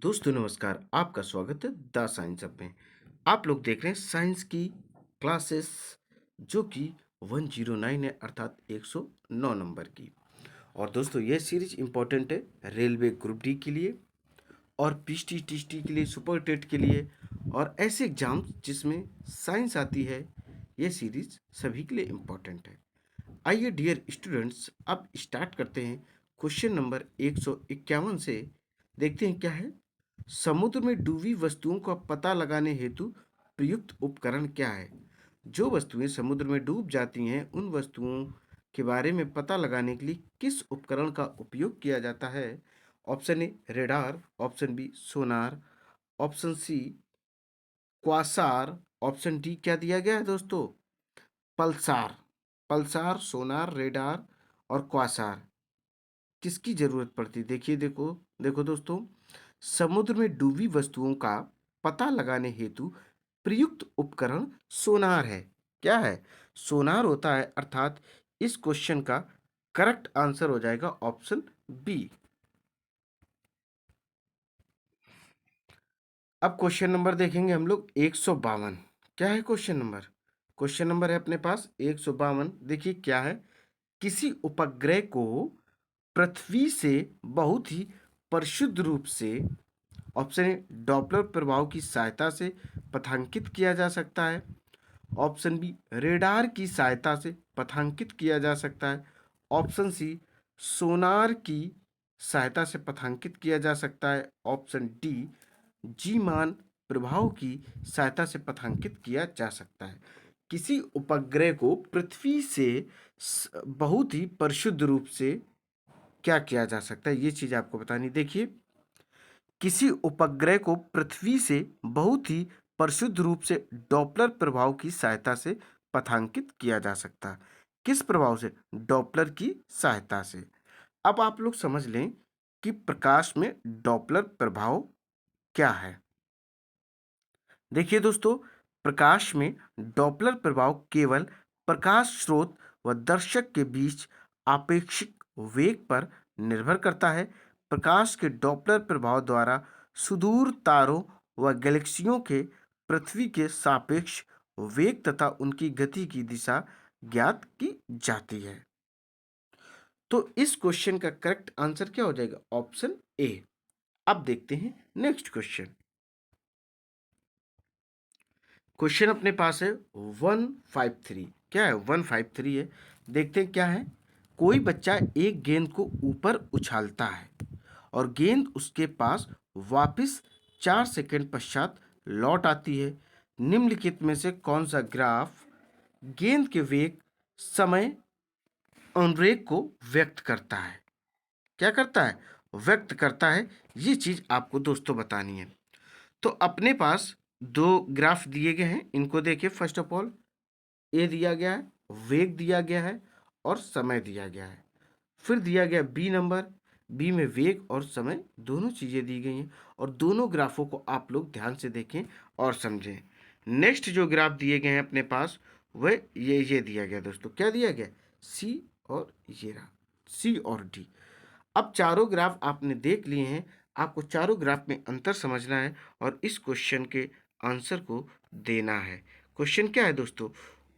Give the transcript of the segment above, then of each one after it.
दोस्तों नमस्कार, आपका स्वागत है द साइंस हब में। आप लोग देख रहे हैं साइंस की क्लासेस जो कि 109 है अर्थात 109 नंबर की। और दोस्तों ये सीरीज इम्पोर्टेंट है रेलवे ग्रुप डी के लिए और पीटी टीटी के लिए, सुपर टेट के लिए और ऐसे एग्जाम्स जिसमें साइंस आती है। ये सीरीज सभी के लिए इम्पोर्टेंट है। आइए डियर स्टूडेंट्स, अब स्टार्ट करते हैं क्वेश्चन नंबर 151 से। देखते हैं क्या है। समुद्र में डूबी वस्तुओं का पता लगाने हेतु प्रयुक्त उपकरण क्या है? जो वस्तुएं समुद्र में डूब जाती हैं उन वस्तुओं के बारे में पता लगाने के लिए किस उपकरण का उपयोग किया जाता है? Option A radar, option B sonar, option C quasar, option D क्या दिया गया है दोस्तों? पल्सार। पल्सार, सोनार, रेडार और क्वासार किसकी जरूरत पड़ती? देखिए, देखो देखो दोस्तों, समुद्र में डूबी वस्तुओं का पता लगाने हेतु प्रयुक्त उपकरण सोनार है। क्या है? सोनार होता है। अर्थात इस क्वेश्चन का करेक्ट आंसर हो जाएगा ऑप्शन बी। अब क्वेश्चन नंबर देखेंगे हम लोग 152। क्या है क्वेश्चन नंबर? क्वेश्चन नंबर है अपने पास 152। देखिए क्या है। किसी उपग्रह को पृथ्वी से बहुत ही परिशुद्ध रूप से, ऑप्शन ए डॉपलर प्रभाव की सहायता से पथांकित किया जा सकता है, ऑप्शन बी रेडार की सहायता से पथांकित किया जा सकता है, ऑप्शन सी सोनार की सहायता से पथांकित किया जा सकता है, ऑप्शन डी जी मान प्रभाव की सहायता से पथांकित किया जा सकता है। किसी उपग्रह को पृथ्वी से बहुत ही परिशुद्ध रूप से क्या किया जा सकता है, ये चीज आपको बतानी। देखिए, किसी उपग्रह को पृथ्वी से बहुत ही परिशुद्ध रूप से डॉपलर प्रभाव की सहायता से पथांकित किया जा सकता है। किस प्रभाव से? डॉपलर की सहायता से। अब आप लोग समझ लें कि प्रकाश में डॉपलर प्रभाव क्या है। देखिए दोस्तों, प्रकाश में डॉपलर प्रभाव केवल प्रकाश स्रोत व दर्शक के बीच आपेक्षिक वेग पर निर्भर करता है। प्रकाश के डॉपलर प्रभाव द्वारा सुदूर तारों व गैलेक्सियों के पृथ्वी के सापेक्ष वेग तथा उनकी गति की दिशा ज्ञात की जाती है। तो इस क्वेश्चन का करेक्ट आंसर क्या हो जाएगा? Option A. अब देखते हैं नेक्स्ट क्वेश्चन। क्वेश्चन अपने पास है 153। क्या है? 153 है। देखते हैं क्या है। कोई बच्चा एक गेंद को ऊपर उछालता है और गेंद उसके पास वापस 4 सेकंड पश्चात लौट आती है। निम्नलिखित में से कौन सा ग्राफ गेंद के वेग, समय, अनुरेग को व्यक्त करता है? क्या करता है? व्यक्त करता है। ये चीज आपको दोस्तों बतानी है। तो अपने पास दो ग्राफ दिए गए हैं, इनको देखिए। फर्स्ट ऑफ ऑल ए दिया गया है, वेग दिया गया है और समय दिया गया है। फिर दिया गया बी नंबर। बी में वेग और समय दोनों चीजें दी गई हैं और दोनों ग्राफों को आप लोग ध्यान से देखें और समझें। नेक्स्ट जो ग्राफ दिए गए हैं अपने पास वह ये दिया गया दोस्तों। क्या दिया गया? सी और ये रहा, सी और डी। अब चारों ग्राफ आपने देख लिए हैं। आपको चारों ग्राफ में अंतर समझना है और इस क्वेश्चन के आंसर को देना है। क्वेश्चन क्या है दोस्तों?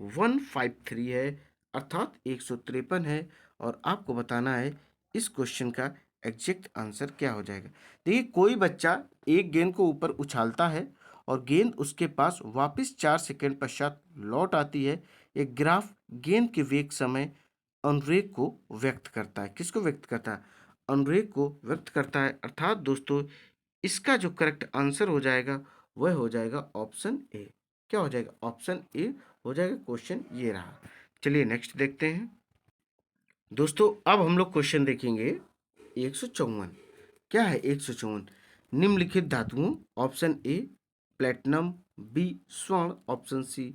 153 है अर्थात 153 है और आपको बताना है इस क्वेश्चन का एग्जैक्ट आंसर क्या हो जाएगा। देखिए, कोई बच्चा एक गेंद को ऊपर उछालता है और गेंद उसके पास वापस 4 सेकंड पश्चात लौट आती है। एक ग्राफ गेंद के वेग, समय, अनुरेग को व्यक्त करता है। किसको व्यक्त करता है? अनुरेग को व्यक्त करता है। अर्थात दोस्तों इसका जो करेक्ट आंसर हो जाएगा वह हो जाएगा ऑप्शन ए। क्या हो जाएगा? ऑप्शन ए हो जाएगा। क्वेश्चन ये रहा। चलिए नेक्स्ट देखते हैं दोस्तों। अब हम लोग क्वेश्चन देखेंगे 154। क्या है 154? निम्नलिखित धातुओं, ऑप्शन ए प्लेटिनम, बी स्वर्ण, ऑप्शन सी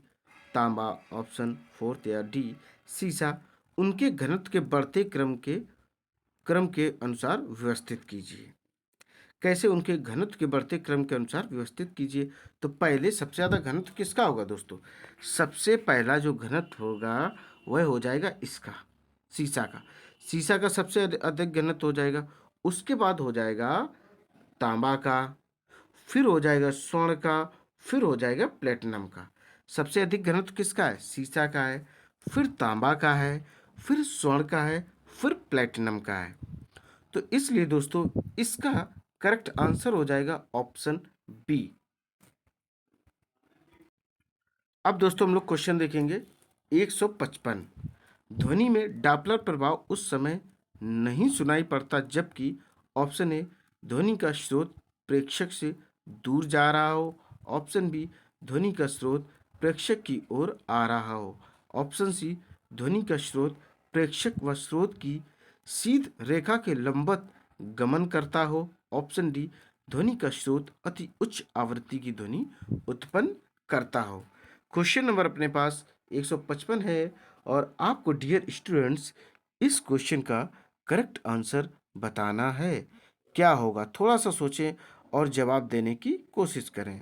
तांबा, ऑप्शन फोर्थ या डी सीसा, उनके घनत्व के बढ़ते क्रम के अनुसार व्यवस्थित कीजिए। कैसे? उनके घनत्व के बढ़ते क्रम के अनुसार व्यवस्थित कीजिए। तो पहले सबसे ज़्यादा घनत्व किसका होगा दोस्तों? सबसे पहला जो घनत्व होगा वह हो जाएगा इसका, सीसा का। सीसा का सबसे अधिक घनत्व हो जाएगा। उसके बाद हो जाएगा तांबा का, फिर हो जाएगा स्वर्ण का, फिर हो जाएगा प्लेटिनम का। सबसे अधिक घनत्व किसका है? सीसा का है, फिर तांबा का है, फिर स्वर्ण का है, फिर प्लेटिनम का है। तो इसलिए दोस्तों इसका करेक्ट आंसर हो जाएगा ऑप्शन बी। अब दोस्तों हम लोग क्वेश्चन देखेंगे 155। ध्वनि में डॉपलर प्रभाव उस समय नहीं सुनाई पड़ता जबकि ऑप्शन ए ध्वनि का स्रोत प्रेक्षक से दूर जा रहा हो, ऑप्शन बी ध्वनि का स्रोत प्रेक्षक की ओर आ रहा हो, ऑप्शन सी ध्वनि का स्रोत प्रेक्षक व स्रोत की सीध रेखा के लंबवत गमन करता हो, ऑप्शन डी ध्वनि का स्रोत अति उच्च आवृत्ति की ध्वनि उत्पन्न करता हो। क्वेश्चन नंबर अपने पास 155 है और आपको डियर स्टूडेंट्स इस क्वेश्चन का करेक्ट आंसर बताना है। क्या होगा? थोड़ा सा सोचें और जवाब देने की कोशिश करें।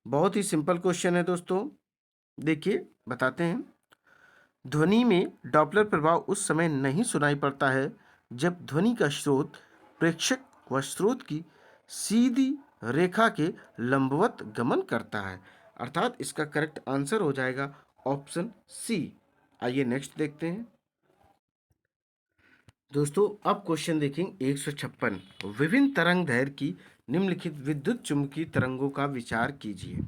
बहुत ही सिंपल क्वेश्चन है दोस्तों, देखिए बताते हैं। ध्वनि में डॉपलर प्रभाव उस समय नहीं सुनाई पड़ता है जब ध्वनि का स्रोत प्रेक्षक व स्रोत की सीधी रेखा के लंबवत गमन करता है, अर्थात इसका करेक्ट आंसर हो जाएगा ऑप्शन सी। आइए नेक्स्ट देखते हैं दोस्तों। अब क्वेश्चन देखेंगे 156। विभिन्न तरंग दैर्घ्य की निम्नलिखित विद्युत चुम्बकीय तरंगों का विचार कीजिए।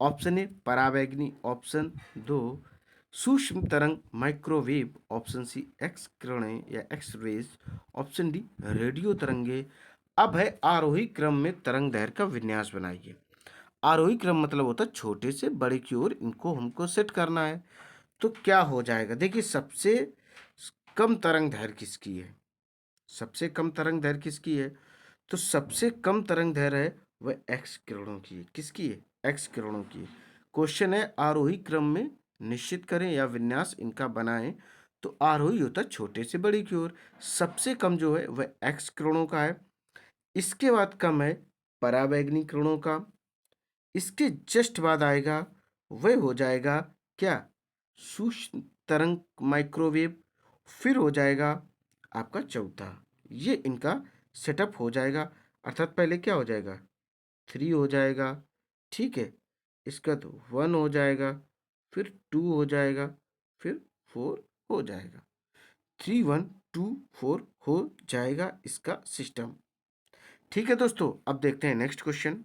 ऑप्शन ए परावैगनी, ऑप्शन दो सूक्ष्म तरंग माइक्रोवेव, ऑप्शन सी एक्स किरणें या X rays, option D radio तरंगे। अब है आरोही क्रम में तरंग दैर्घ्य का विन्यास बनाइए। आरोही क्रम मतलब होता है छोटे से बड़े की ओर इनको हमको सेट करना है। तो क्या हो जाएगा? देखिए सबसे कम तरंग दैर्घ्य किसकी है? सबसे कम तरंग दैर्घ्य किसकी है? तो सबसे कम तरंग दैर्घ्य है वह एक्स किरणों की है। किसकी है? एक्स किरणों की। क्वेश्चन है आरोही क्रम में निश्चित करें या विन्यास इनका बनाएं। तो आरोही होता है छोटे से बड़ी की ओर, सबसे कम जो है वह एक्स किरणों का है। इसके बाद कम है परावैगनी किरणों का। इसके जस्ट बाद आएगा वह हो जाएगा क्या? सूक्ष्म तरंग माइक्रोवेव। फिर हो जाएगा आपका चौथा, ये इनका सेटअप हो जाएगा, अर्थात पहले क्या हो जाएगा? 3 हो जाएगा, ठीक है। इसका तो 1 हो जाएगा, फिर 2 हो जाएगा, फिर 4 हो जाएगा। 3 1 2 4 हो जाएगा इसका सिस्टम। ठीक है दोस्तों, अब देखते हैं नेक्स्ट क्वेश्चन।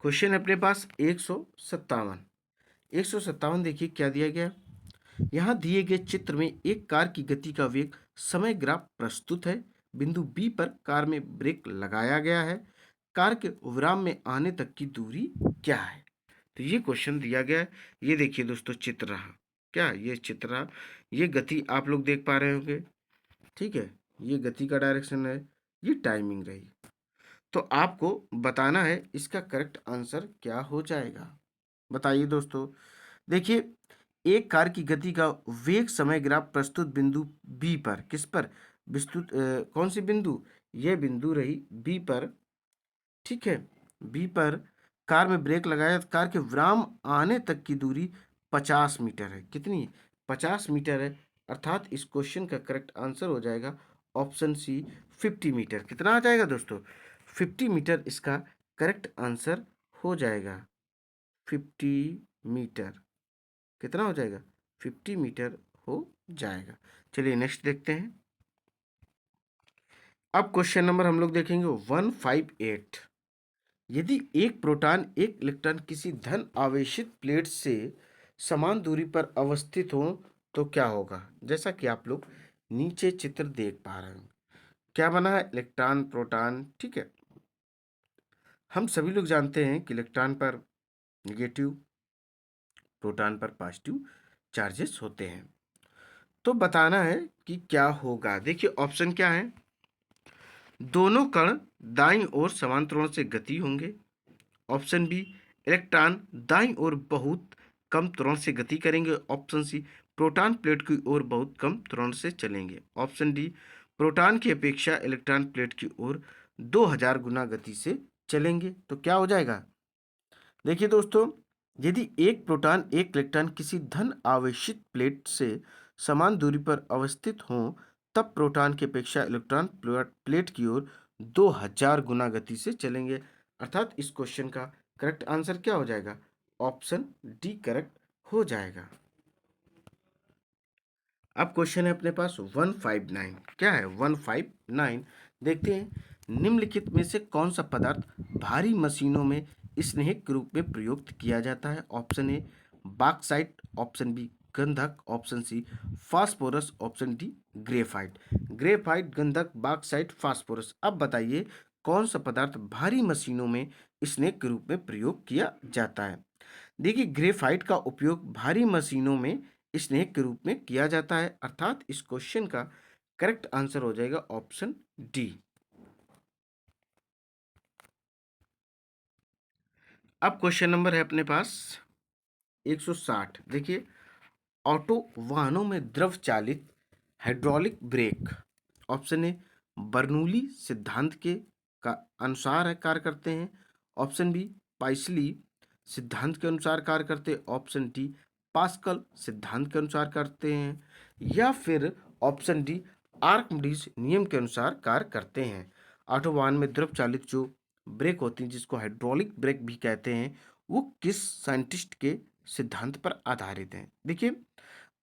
क्वेश्चन अपने पास 157। 157 देखिए क्या दिया गया। यहाँ दिए गए चित्र में एक कार की गति का वेग समय ग्राफ प्रस्तुत है। बिंदु बी पर कार में ब्रेक लगाया गया है। कार के विराम में आने तक की दूरी क्या है? तो ये क्वेश्चन दिया गया है। ये देखिए दोस्तों चित्र रहा, क्या ये चित्र रहा, ये गति आप लोग देख पा रहे होंगे, ठीक है। ये गति का डायरेक्शन है, ये टाइमिंग रही। तो आपको बताना है इसका करेक्ट आंसर क्या हो जाएगा। बताइए दोस्तों। देखिए एक कार की गति का वेग समय ग्राफ प्रस्तुत बिंदु बी पर, किस पर? विस्तृत कौन सी बिंदु? यह बिंदु रही बी पर, ठीक है। बी पर कार में ब्रेक लगाया, कार के विराम आने तक की दूरी 50 मीटर है। कितनी? 50 मीटर है, अर्थात इस क्वेश्चन का करेक्ट आंसर हो जाएगा ऑप्शन सी 50 मीटर। कितना आ जाएगा दोस्तों? 50 मीटर इसका करेक्ट आंसर हो जाएगा। 50 मीटर कितना हो जाएगा? 50 मीटर हो जाएगा। चलिए नेक्स्ट देखते हैं। अब क्वेश्चन नंबर हम लोग देखेंगे 158। यदि एक प्रोटॉन एक इलेक्ट्रॉन किसी धन आवेशित प्लेट से समान दूरी पर अवस्थित हो तो क्या होगा? जैसा कि आप लोग नीचे चित्र देख पा रहे हैं, क्या बना है? इलेक्ट्रॉन प्रोटॉन, ठीक है। हम सभी लोग जानते हैं कि इलेक्ट्रॉन पर नेगेटिव, प्रोटॉन पर पॉजिटिव चार्जेस होते हैं। तो बताना है कि क्या होगा। देखिए ऑप्शन क्या है। दोनों कण दाईं ओर समान त्वरण से गति होंगे। ऑप्शन बी इलेक्ट्रॉन दाईं ओर बहुत कम त्वरण से गति करेंगे। ऑप्शन सी प्रोटॉन प्लेट की ओर बहुत कम त्वरण से चलेंगे। ऑप्शन डी प्रोटॉन की अपेक्षा इलेक्ट्रॉन प्लेट की ओर 2000 गुना गति से चलेंगे। तो क्या हो जाएगा? देखिए दोस्तों, यदि एक प्रोटॉन एक इलेक्ट्रॉन किसी धन आवेशित प्लेट से समान दूरी पर अवस्थित हों तब प्रोटॉन की अपेक्षा इलेक्ट्रॉन प्लेट की ओर 2000 गुना गति से चलेंगे। अर्थात इस क्वेश्चन का करेक्ट आंसर क्या हो जाएगा? ऑप्शन डी करेक्ट हो जाएगा। अब क्वेश्चन है अपने पास 159। क्या है 159? देखते हैं, निम्नलिखित में से कौन सा पदार्थ भारी मशीनों में स्नेहक के रूप में प्रयुक्त किया जाता है? Option A bauxite, option B गंधक, option C phosphorus, option D graphite. Graphite, गंधक, बॉक्साइट, फास्फोरस। अब बताइए कौन सा पदार्थ भारी मशीनों में स्नेहक के रूप में प्रयोग किया जाता है? देखिए, ग्रेफाइट का उपयोग भारी मशीनों में स्नेहक के रूप में किया जाता है। अर्थात इस क्वेश्चन का करेक्ट आंसर हो जाएगा ऑप्शन डी। अब क्वेश्चन नंबर है अपने पास 160। देखिए, ऑटो वाहनों में द्रव चालित हाइड्रोलिक ब्रेक, ऑप्शन ए बर्नूली सिद्धांत के का अनुसार है कार्य करते हैं, ऑप्शन बी पाइसली सिद्धांत के अनुसार कार्य करते हैं, ऑप्शन डी पास्कल सिद्धांत के अनुसार करते हैं, या फिर ऑप्शन डी आर्किमिडीज नियम के अनुसार कार्य करते हैं। ऑटो वाहन में द्रव चालित जो ब्रेक होती है, जिसको हाइड्रोलिक ब्रेक भी कहते हैं, वो किस साइंटिस्ट के सिद्धांत पर आधारित हैं? देखिए,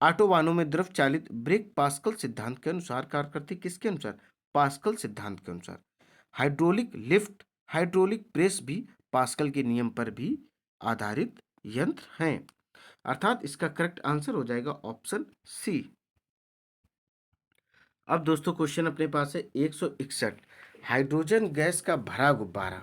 ऑटो वाहनों में द्रव चालित ब्रेक पास्कल सिद्धांत के अनुसार कार्य करती है। किसके अनुसार? पास्कल सिद्धांत के अनुसार। हाइड्रोलिक लिफ्ट, हाइड्रोलिक प्रेस भी पास्कल के नियम पर भी आधारित यंत्र हैं। अर्थात इसका करेक्ट आंसर हो जाएगा ऑप्शन सी। अब दोस्तों क्वेश्चन अपने पास है 161। हाइड्रोजन गैस का भरा गुब्बारा,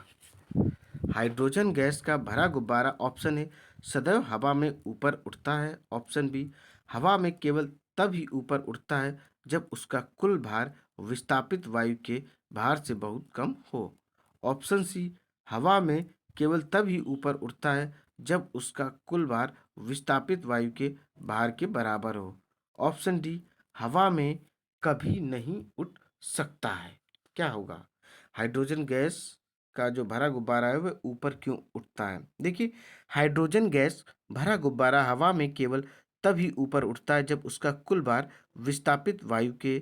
हाइड्रोजन गैस का भरा गुब्बारा, ऑप्शन ए सदैव हवा में ऊपर उठता है, ऑप्शन बी हवा में केवल तब ही ऊपर उठता है जब उसका कुल भार विस्थापित वायु के भार से बहुत कम हो, ऑप्शन सी हवा में केवल तब ही ऊपर उठता है जब उसका कुल भार विस्थापित वायु के भार के बराबर हो, ऑप्शन डी हवा में कभी नहीं उठ सकता है। क्या होगा? हाइड्रोजन गैस का जो भरा गुब्बारा है वह ऊपर क्यों उठता है? देखिए, हाइड्रोजन गैस भरा गुब्बारा हवा में केवल तभी ऊपर उठता है जब उसका कुल भार विस्थापित वायु के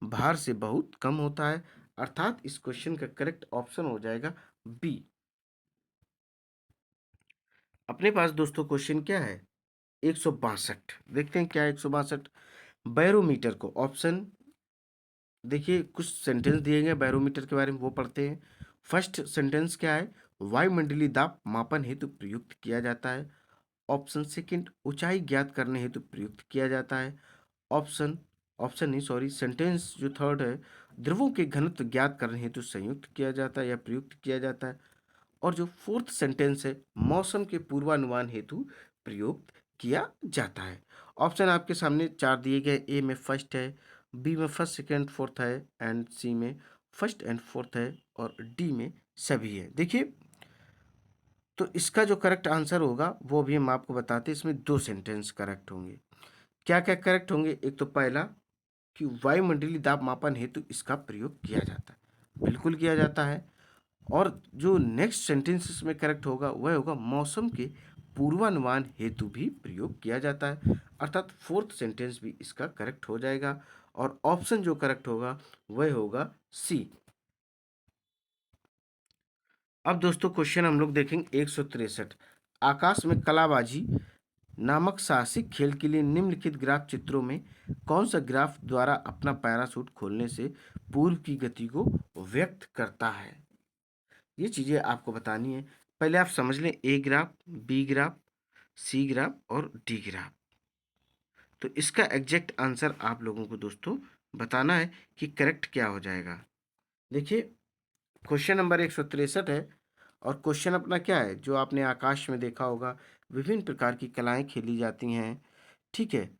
भार से बहुत कम होता है। अर्थात इस क्वेश्चन का करेक्ट ऑप्शन हो जाएगा बी। अपने पास दोस्तों क्वेश्चन क्या है 162। देखते हैं क्या है 162। बैरोमीटर को, ऑप्शन देखिए कुछ सेंटेंस दिए गए बैरोमीटर के बारे में, वो पढ़ते हैं। फर्स्ट सेंटेंस क्या है? वायुमंडलीय दाब मापन हेतु प्रयुक्त किया जाता है। ऑप्शन सेकंड, ऊंचाई ज्ञात करने हेतु प्रयुक्त किया जाता है। ऑप्शन ऑप्शन नहीं सॉरी सेंटेंस जो थर्ड है, ध्रुवों के घनत्व ज्ञात करने हेतु संयुक्त किया जाता है या प्रयुक्त किया जाता है। और जो फोर्थ सेंटेंस है, मौसम के पूर्वानुमान हेतु प्रयुक्त किया जाता है। ऑप्शन आपके सामने चार दिए गए, ए में फर्स्ट है, बी में फर्स्ट सेकंड फोर्थ है, एंड सी में फर्स्ट एंड फोर्थ है, और डी में सभी है। देखिए, तो इसका जो करेक्ट आंसर होगा वो भी हम आपको बताते हैं। इसमें दो सेंटेंस करेक्ट होंगे। क्या क्या करेक्ट होंगे? एक तो पहला कि वायुमंडलीय दाब मापन हेतु इसका प्रयोग किया जाता है, बिल्कुल किया जाता है। और जो नेक्स्ट सेंटेंस इसमें करेक्ट होगा वह होगा मौसम के पूर्वानुमान हेतु भी प्रयोग किया जाता है। अर्थात फोर्थ सेंटेंस भी इसका करेक्ट हो जाएगा। और ऑप्शन जो करेक्ट होगा वह होगा सी। अब दोस्तों क्वेश्चन हम लोग देखेंगे 163। आकाश में कलाबाजी नामक साहसिक खेल के लिए निम्नलिखित ग्राफ चित्रों में कौन सा ग्राफ द्वारा अपना पैराशूट खोलने से पूर्व की गति को व्यक्त करता है? ये चीजें आपको बतानी है। पहले आप समझ लें A graph, B graph, C graph और डी ग्राफ। तो इसका एग्जैक्ट आंसर आप लोगों को दोस्तों बताना है कि करेक्ट क्या हो जाएगा। देखिए, क्वेश्चन नंबर 163 है। और क्वेश्चन अपना क्या है, जो आपने आकाश में देखा होगा विभिन्न प्रकार की कलाएं खेली जाती हैं, ठीक है,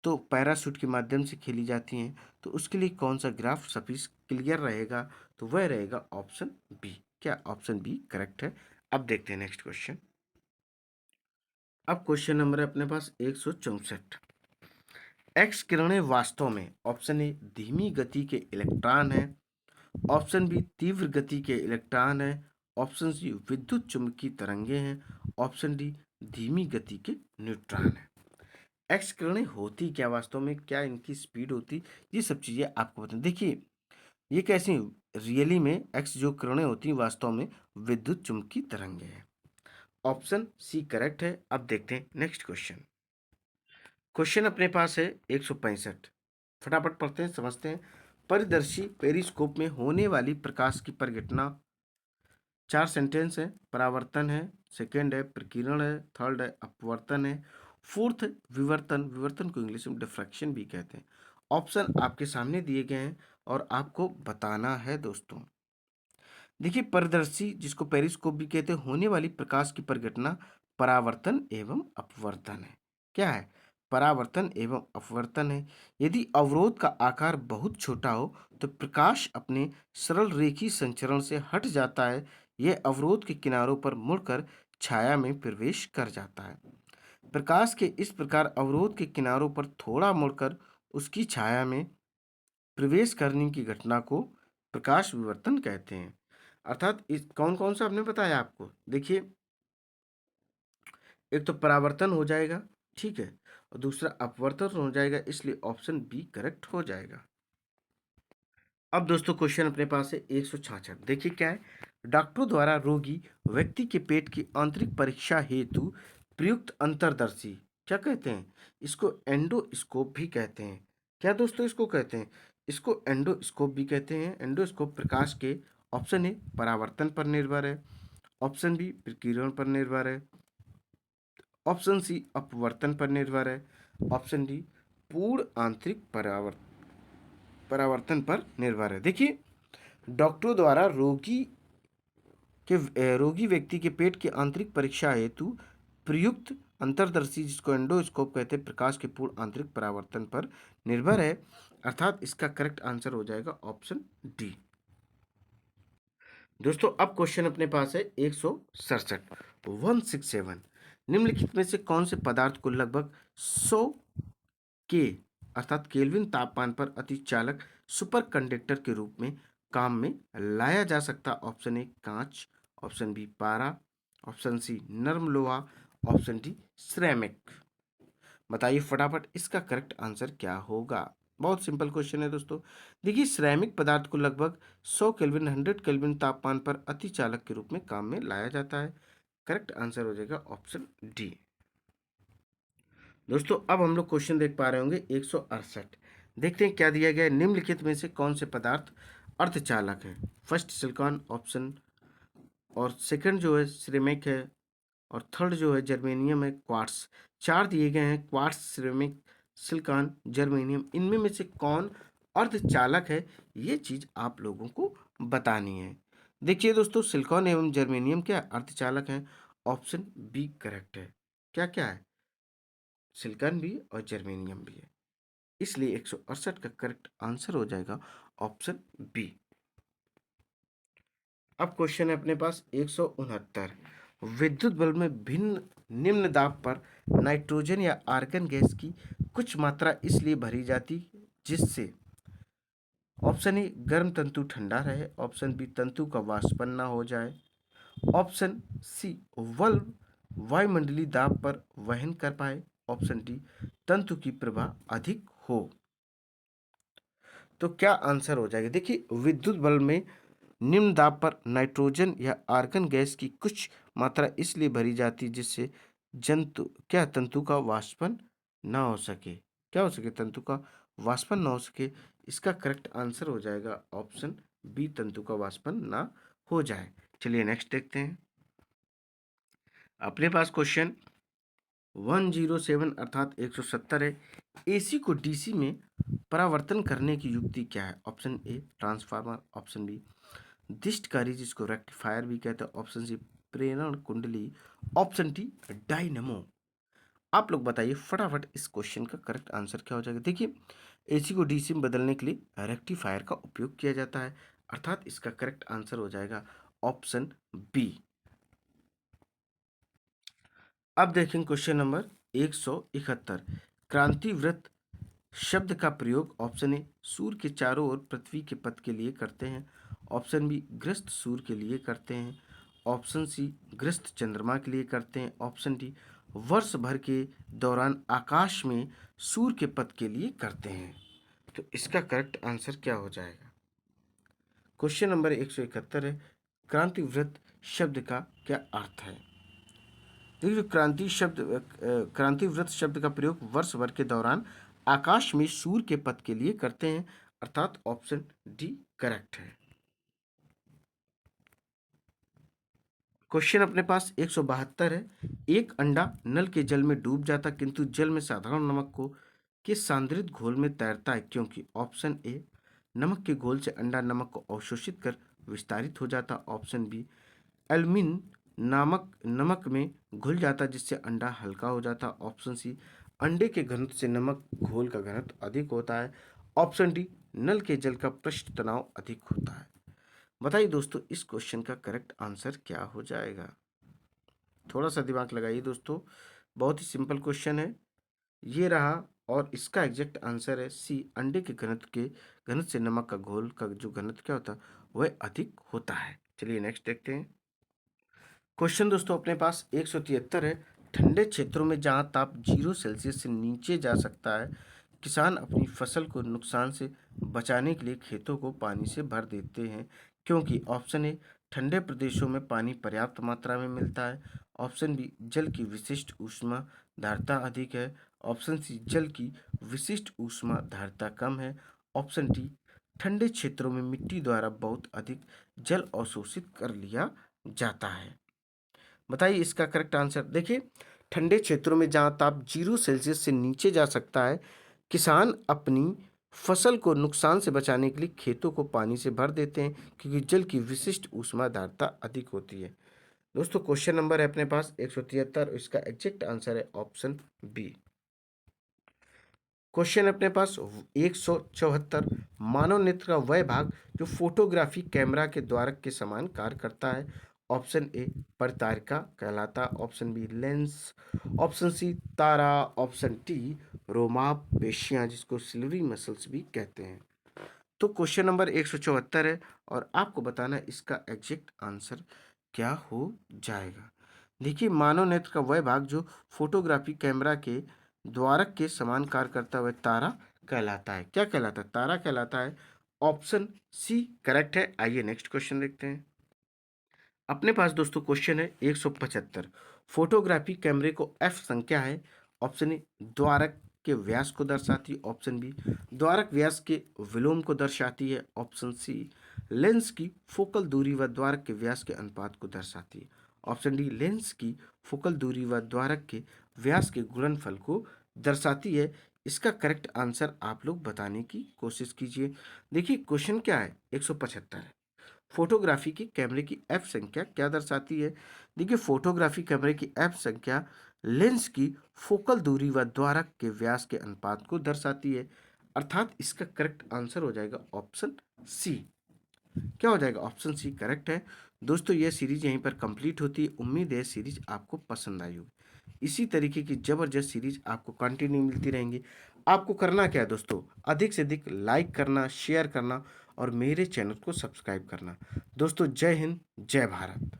तो पैराशूट के माध्यम से खेली जाती हैं। तो उसके लिए कौन सा ग्राफ सफिश क्लियर रहेगा? तो वह रहेगा ऑप्शन बी। क्या ऑप्शन बी करेक्ट है? अब देखते हैं नेक्स्ट क्वेश्चन। अब क्वेश्चन नंबर है अपने पास 164। एक्स किरणें वास्तव में, ऑप्शन ए धीमी गति के इलेक्ट्रॉन है, ऑप्शन बी तीव्र गति के इलेक्ट्रॉन है, ऑप्शन सी विद्युत चुंबकीय तरंगे हैं, ऑप्शन डी धीमी गति के न्यूट्रॉन है। एक्स किरणें होती क्या वास्तव में, क्या इनकी स्पीड होती, ये सब चीजें आपको बताएं। देखिए, ये कैसी रियली में एक्स जो किरणें होती हैं वास्तव में विद्युत चुम्बकीय तरंगें हैं। ऑप्शन सी करेक्ट है। अब देखते हैं नेक्स्ट क्वेश्चन। क्वेश्चन अपने पास है 165। फटाफट पढ़ते हैं, समझते हैं। परिदर्शी पेरिस्कोप में होने वाली प्रकाश की परिघटना। 4 सेंटेंस है। परावर्तन है, सेकेंड है प्रकीर्णन है, थर्ड है अपवर्तन है, फोर्थ विवर्तन। विवर्तन को इंग्लिश में डिफ्रैक्शन भी कहते हैं। ऑप्शन आपके सामने दिए गए हैं और आपको बताना है दोस्तों। देखिए, परिदर्शी जिसको पेरिस्कोप भी कहते हैं, होने वाली प्रकाश की परिघटना परावर्तन एवं अपवर्तन है। क्या है? परावर्तन एवं अपवर्तन है। यदि अवरोध का आकार बहुत छोटा हो तो प्रकाश अपने सरल रेखीय संचरण से हट जाता है। यह अवरोध के किनारों पर मुड़कर छाया में प्रवेश कर जाता है। प्रकाश के इस प्रकार अवरोध के किनारों पर थोड़ा मुड़कर उसकी छाया में प्रवेश करने की घटना को प्रकाश विवर्तन कहते हैं। अर्थात इस कौन कौन सा आपने बताया आपको? देखिए, एक तो परावर्तन हो जाएगा, ठीक है, और दूसरा अपवर्तन हो जाएगा, इसलिए ऑप्शन बी करेक्ट हो जाएगा। अब दोस्तों क्वेश्चन अपने पास है 166। देखिए क्या है। डॉक्टरों द्वारा रोगी व्यक्ति के पेट की आंतरिक परीक्षा हेतु प्रयुक्त अंतर्दर्शी क्या कहते हैं? इसको एंडोस्कोप भी कहते हैं। क्या दोस्तों इसको कहते हैं? इसको एंडोस्कोप भी कहते हैं। एंडोस्कोप प्रकाश के ऑप्शन ए परावर्तन पर निर्भर है, ऑप्शन बी प्रकीर्णन पर निर्भर है, ऑप्शन सी अपवर्तन पर निर्भर है, ऑप्शन डी पूर्ण आंतरिक परावर्तन पर निर्भर है। देखिए, डॉक्टरों द्वारा रोगी व्यक्ति के पेट की आंतरिक परीक्षा हेतु प्रयुक्त अंतर्दर्शी जिसको एंडोस्कोप कहते हैं प्रकाश के पूर्ण आंतरिक परावर्तन पर निर्भर है। अर्थात इसका करेक्ट आंसर हो जाएगा ऑप्शन डी। दोस्तों अब क्वेश्चन अपने पास है 167। 167। निम्नलिखित में से कौन से पदार्थ को लगभग 100 के अर्थात केल्विन तापमान पर अतिचालक सुपर कंडक्टर के रूप में काम में लाया जा सकता? ऑप्शन ए कांच, ऑप्शन बी पारा, ऑप्शन सी नर्म लोहा, ऑप्शन डी सिरेमिक। बताइए फटाफट इसका करेक्ट आंसर क्या होगा। बहुत सिंपल क्वेश्चन है दोस्तों। देखिए, सिरेमिक पदार्थ को लगभग 100 केल्विन 100 केल्विन तापमान पर अतिचालक के रूप में काम में लाया जाता है। करेक्ट आंसर हो जाएगा ऑप्शन डी। दोस्तों अब हम लोग क्वेश्चन देख पा रहे होंगे 168। देखते हैं क्या दिया गया है। निम्नलिखित में से कौन से पदार्थ अर्धचालक है? फर्स्ट सिलिकॉन ऑप्शन, और सेकंड जो है सिरेमिक है, और थर्ड जो है जर्मेनियम है, क्वार्ट्स। 4 दिए गए हैं, क्वार्ट्स, सिरेमिक, सिलिकॉन, जर्मेनियम। इनमें में से कौन अर्धचालक है, ये चीज आप लोगों को बतानी है। देखिए दोस्तों, सिलिकॉन एवं जर्मेनियम क्या अर्धचालक हैं? ऑप्शन बी करेक्ट है। क्या क्या है? सिलिकॉन भी और जर्मेनियम भी है, इसलिए 168 का करेक्ट आंसर हो जाएगा ऑप्शन बी। अब क्वेश्चन है अपने पास 169। विद्युत बल्ब में भिन्न निम्न दाब पर नाइट्रोजन या आर्गन गैस की कुछ मात्रा इसलिए भरी जाती जिससे ऑप्शन ए गर्म तंतु ठंडा रहे, ऑप्शन बी तंतु का वाष्पन ना हो जाए, ऑप्शन सी बल्ब वायुमंडलीय दाब पर वहन कर पाए, ऑप्शन डी तंतु की प्रवाह अधिक हो। तो क्या आंसर हो जाएगा? देखिए, विद्युत बल्ब में निम्न दाब पर नाइट्रोजन या आर्गन गैस की कुछ मात्रा इसलिए भरी जाती जिससे तंतु का वाष्पन ना हो सके। क्या हो सके? तंतु का वाष्पन ना हो सके। इसका करेक्ट आंसर हो जाएगा ऑप्शन बी, तंतु का वाष्पन ना हो जाए। चलिए नेक्स्ट देखते हैं। अपने पास क्वेश्चन 107 अर्थात 170 है। एसी को डीसी में परावर्तन करने की युक्ति क्या है? Option A transformer, option B दिष्टकारी जिसको रेक्टिफायर भी कहते हैं, ऑप्शन सी प्रेरण कुंडली, ऑप्शन डी डायनमो। आप लोग बताइए फटाफट इस क्वेश्चन का करेक्ट आंसर क्या हो जाएगा। देखिए, एसी को डीसी में बदलने के लिए रेक्टिफायर का उपयोग किया जाता है, अर्थात इसका करेक्ट आंसर हो जाएगा ऑप्शन बी। अब देखें क्वेश्चन नंबर 171। क्रांति वृत्त शब्द का प्रयोग ऑप्शन ए सूर्य के चारों ओर पृथ्वी के पथ के लिए करते हैं, ऑप्शन बी ग्रस्त सूर्य के लिए करते हैं, ऑप्शन सी ग्रस्त चंद्रमा के लिए करते हैं, ऑप्शन डी वर्ष भर के दौरान आकाश में सूर्य के पथ के लिए करते हैं। तो इसका करेक्ट आंसर क्या हो जाएगा? क्वेश्चन नंबर 171 है, क्रांति वृत्त शब्द का क्या अर्थ है? देखिए, जो क्रांति वृत्त शब्द का प्रयोग वर्ष भर के दौरान आकाश में सूर्य के पथ के लिए करते हैं, अर्थात ऑप्शन डी करेक्ट है। क्वेश्चन अपने पास 172 है, एक अंडा नल के जल में डूब जाता किंतु जल में साधारण नमक को के सांद्रित घोल में तैरता है, क्योंकि ऑप्शन ए नमक के घोल से अंडा नमक को अवशोषित कर विस्तारित हो जाता, ऑप्शन बी एल्यूमिन नमक में घुल जाता जिससे अंडा हल्का हो जाता, ऑप्शन सी अंडे के घनत्व से नमक घोल का घनत्व अधिक होता है, ऑप्शन डी नल के जल का पृष्ठ तनाव अधिक होता है। बताइए दोस्तों, इस क्वेश्चन का करेक्ट आंसर क्या हो जाएगा? थोड़ा सा दिमाग लगाइए दोस्तों, बहुत ही सिंपल क्वेश्चन है ये रहा, और इसका एग्जैक्ट आंसर है सी, अंडे के घनत्व से नमक का घोल का जो घनत्व क्या होता है वह अधिक होता है। चलिए नेक्स्ट देखते हैं। क्वेश्चन दोस्तों अपने पास 173 है, ठंडे क्षेत्रों में जहां ताप 0 सेल्सियस से नीचे जा सकता है, किसान अपनी फसल को नुकसान से बचाने के लिए खेतों को पानी से भर देते हैं, क्योंकि ऑप्शन ए ठंडे प्रदेशों में पानी पर्याप्त मात्रा में मिलता है, ऑप्शन बी जल की विशिष्ट ऊष्मा धारिता अधिक है, ऑप्शन सी जल की विशिष्ट ऊष्मा धारिता कम है, ऑप्शन डी ठंडे क्षेत्रों में मिट्टी द्वारा बहुत अधिक जल अवशोषित कर लिया जाता है। बताइए इसका करेक्ट आंसर। देखिए, ठंडे क्षेत्रों में जहाँ ताप 0 सेल्सियस से नीचे जा सकता है, किसान अपनी फसल को नुकसान से बचाने के लिए खेतों को पानी से भर देते हैं, क्योंकि जल की विशिष्ट ऊष्मा धारिता अधिक होती है। दोस्तों क्वेश्चन नंबर है अपने पास 173, इसका एग्जैक्ट आंसर है ऑप्शन बी। क्वेश्चन अपने पास 174, मानव नेत्र का वह भाग जो फोटोग्राफी कैमरा के द्वारक के समान कार्य करता है, ऑप्शन ए परितारिका कहलाता, option B lens, option C तारा, ऑप्शन डी रोमापेशियां जिसको सिल्वरी मसल्स भी कहते हैं। तो क्वेश्चन नंबर 174 है और आपको बताना है इसका एग्जैक्ट आंसर क्या हो जाएगा। देखिए, मानव नेत्र का वह भाग जो फोटोग्राफी कैमरा के द्वारक के समान कार्य करता हुआ तारा कहलाता है। क्या कहलाता है? तारा कहलाता है। ऑप्शन सी करेक्ट है। आइए नेक्स्ट क्वेश्चन देखते हैं। अपने पास दोस्तों क्वेश्चन है 175, फोटोग्राफी कैमरे को एफ संख्या है, ऑप्शन ए द्वारक के व्यास को दर्शाती है, ऑप्शन बी द्वारक व्यास के विलोम को दर्शाती है, ऑप्शन सी लेंस की फोकल दूरी व द्वारक के व्यास के अनुपात को दर्शाती है, ऑप्शन डी लेंस की फोकल दूरी व द्वारक के व्यास के गुणनफल को दर्शाती है। इसका करेक्ट आंसर आप लोग बताने की कोशिश कीजिए। देखिए क्वेश्चन क्या है, 175 है, फोटोग्राफी की कैमरे की एफ संख्या क्या दर्शाती है? देखिए, फोटोग्राफी कैमरे की एफ संख्या लेंस की फोकल दूरी व द्वारक के व्यास के अनुपात को दर्शाती है, अर्थात इसका करेक्ट आंसर हो जाएगा ऑप्शन सी। क्या हो जाएगा? ऑप्शन सी करेक्ट है। दोस्तों यह सीरीज यहीं पर कंप्लीट होती है। उम्मीद है सीरीज आपको पसंद आई होगी। इसी तरीके की जबरदस्त सीरीज आपको कंटिन्यू मिलती रहेंगी। आपको करना क्या है दोस्तों? अधिक से अधिक लाइक करना, शेयर करना और मेरे चैनल को सब्सक्राइब करना। दोस्तों जय हिंद, जय भारत।